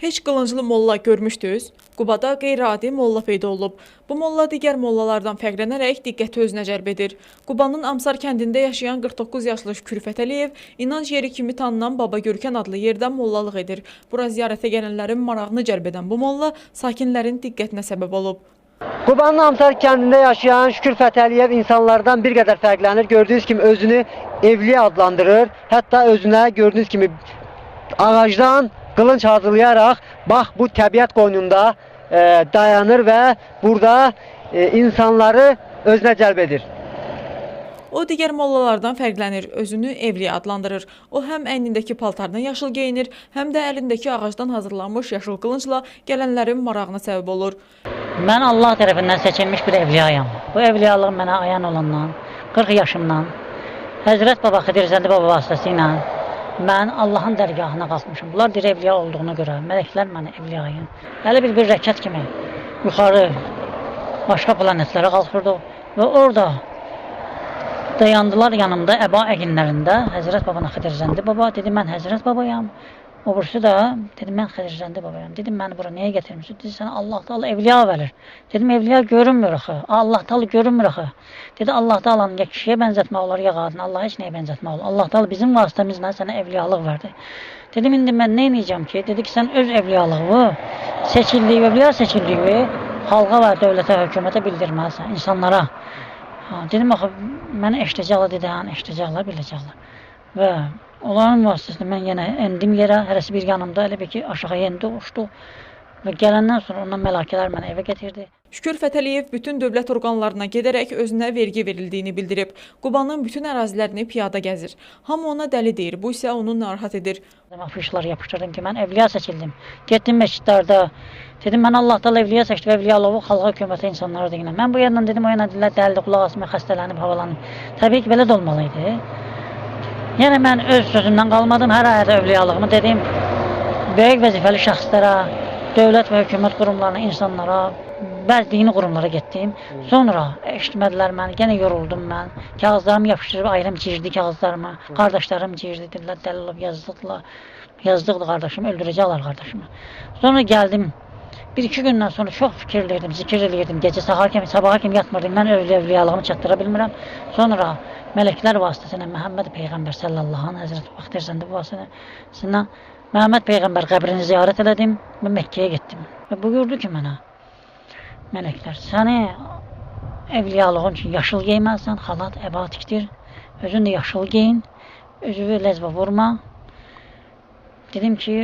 Heç qılınclı molla görmüşdünüz? Qubada qeyri-adi molla peyda olub. Bu molla digər mollalardan fərqlənərək diqqəti özünə cəlb edir. Qubanın Amsar kəndində yaşayan 49 yaşlı Şükür Fətəliyev inanc yeri kimi tanınan Baba Görkən adlı yerdə mollalıq edir. Bura ziyarətə gələnlərin marağını cəlb edən bu molla sakinlərin diqqətinə səbəb olub. Qubanın Amsar kəndində yaşayan Şükür Fətəliyev insanlardan bir qədər fərqlənir. Gördüyünüz kimi özünü evliya adlandırır. Hətta özünə gördüyünüz kimi ağacdan qılınc hazırlayaraq bax bu təbiət qoynunda dayanır və burada insanları özünə cəlb edir. O digər mollalardan fərqlənir, özünü evliya adlandırır. O həm əynindəki paltardan yaşıl geyinir, həm də əlindəki ağacdan hazırlanmış yaşıl qılıncla gələnlərin marağına səbəb olur. Mən Allah tərəfindən seçilmiş bir evliyayam. Bu evliyalıq mənə ayan olandan, 40 yaşımdan, Həzrət Baba Xıdır Zəndi Baba vasitəsilə mən Allahın dərgahına qalxmışım. Bunlar bir evliya olduğuna görə, mələklər mənə evliyayım. Hələ bir rəkat kimi yuxarı başqa planetlərə qalxırdıq və orada dayandılar yanımda əba əginlərində Həzrət Baba Xıdır Zəndi Baba. Dedi, mən Həzrət Babayam. O birisi də dedi, mən Xıdır Zəndi Babayam. Dedim, məni bura niyə gətirmişsin? Dedi, sənə Allah Taala evliya verir. Dedim, evliya görünmür axı. Allah Taala görünmür axı. Dedi, Allah Taala'nın ya kişiyə bənzətmək olar, ya qadına. Allah heç nəyə bənzətmək olar. Allah Taala bizim vasitəmizlə sənə evliyalıq verdi. Dedim, indi mən nə edəcəm ki? Dedi ki, sən öz evliyalığını, seçildiyi, evliya seçildiyi xalqa və dövlətə, hökumətə bildirməlisən, insanlara. Dedim, axı, mənə eşitəcəklər, dedi, eşitəcəklər, biləcəklər. Və onların vasitəsində mən yenə endim yerə, hərəsi bir yanımda, elə bir ki, aşağı endi, uçdu. Və gələndən sonra ondan məlakələr mənə evə gətirdi. Şükür Fətəliyev bütün dövlət orqanlarına gedərək özünə vergi verildiyini bildirib. Qubanın bütün ərazilərini piyada gəzir. Hamı ona dəli deyir, bu isə onu narahat edir. Afişlər yapışdırdım ki, mən evliya seçildim. Getdim məscidlərdə, dedim, mən Allah Taala evliya seçdim, evliyalovu xalqa, hökumətə, insanlara deyiləm. Mən bu yerdən dedim, o yana deyirlər, dəldi, qulaq asma, xəstələnib, havalanıb. Təbii ki, belə də olmalıydı. Yəni, mən öz sözümdən qalmadım, hər ayədə evliyalığımı dedim, böyük vəzifəli şəxslərə, dövlət və hökumət qurumlarına, insanlara, bəzi dini qurumlara getdim. Sonra eşitmədilər məni, yenə yoruldum mən. Kağızlarımı yapışdırıb ayrım girdi kağızlarıma. Qardaşlarım girdi, dedilər, dəli olub, yazdıqlar. Yazdıqdı qardaşım, öldürəcəklər qardaşımı. Sonra gəldim. Bir-iki gündən sonra çox fikirləyirdim, zikir eləyirdim. Gecə sabaha kimi yatmırdım. Mən evliyalığımı çatdıra bilmirəm. Sonra mələklər vasitəsilə Məhəmməd Peyğəmbər sallallahu əleyhi və səlləm Xıdır Zəndi vasitəsilə Məhəmməd Peyğəmbər qəbrini ziyarət elədim və Məkkəyə getdim. Və buyurdu ki mənə, mələklər, səni evliyalığın üçün yaşıl geyməlisən, xalat, əba tikdir, özün də yaşıl geyin, özünü ləzvə vurma. Dedim ki,